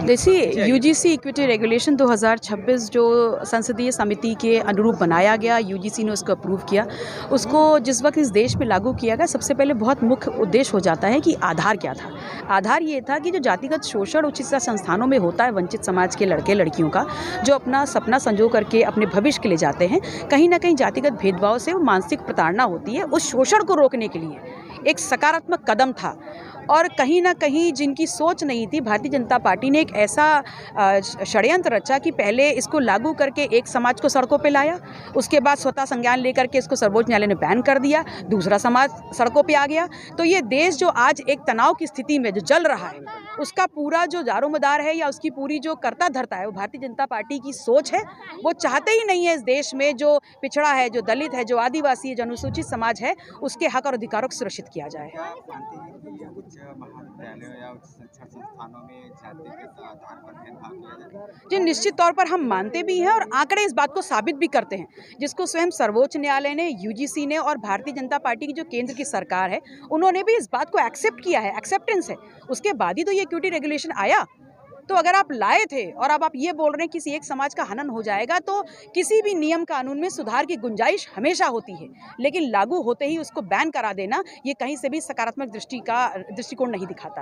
देखिए, UGC equity regulation 2026 जो संसदीय समिति के अनुरूप बनाया गया, यूजीसी ने उसको अप्रूव किया। उसको जिस वक़्त इस देश में लागू किया गया, सबसे पहले बहुत मुख्य उद्देश्य हो जाता है कि आधार क्या था। आधार ये था कि जो जातिगत शोषण उच्च शिक्षा संस्थानों में होता है वंचित समाज के लड़के-लड़कियों का, जो अपना सपना संजो करके अपने भविष्य के लिए जाते हैं, कहीं न कहीं जातिगत भेदभाव से वो मानसिक प्रताड़ना होती है। उस शोषण को रोकने के लिए एक सकारात्मक कदम था। और कहीं न कहीं जिनकी सोच नहीं थी, भारतीय जनता पार्टी ने एक ऐसा षड्यंत्र रचा कि पहले इसको लागू करके एक समाज को सड़कों पे लाया, उसके बाद स्वतः संज्ञान लेकर के इसको सर्वोच्च न्यायालय ने बैन कर दिया, दूसरा समाज सड़कों पे आ गया। तो ये देश जो आज एक तनाव की स्थिति में जो जल रहा है, उसका पूरा जो दारोमदार है या उसकी पूरी जो कर्ता-धर्ता है, वो भारतीय जनता पार्टी की सोच है। वो चाहते ही नहीं है इस देश में जो पिछड़ा है, जो दलित है, जो आदिवासी है, जो अनुसूचित समाज है, उसके हक और अधिकारों को सुरक्षित किया जाए। क्या आप मानते हैं कि उच्च महाविद्यालयों या उच्च शिक्षा संस्थानों में जातिगत आधार पर भेदभाव किया जाता है? जी, निश्चित तौर पर हम मानते भी हैं और आंकड़े इस बात को साबित भी करते हैं, जिसको स्वयं सर्वोच्च न्यायालय ने, यूजीसी ने और भारतीय जनता पार्टी की जो केंद्र की सरकार है, उन्होंने भी इस बात को एक्सेप्ट किया है, एक्सेप्टेंस है। उसके बाद ही तो ये इक्विटी रेगुलेशन आया। तो अगर आप लाए थे और अब आप ये बोल रहे हैं किसी एक समाज का हनन हो जाएगा, तो किसी भी नियम कानून में सुधार की गुंजाइश हमेशा होती है, लेकिन लागू होते ही उसको बैन करा देना, ये कहीं से भी सकारात्मक दृष्टिकोण नहीं दिखाता।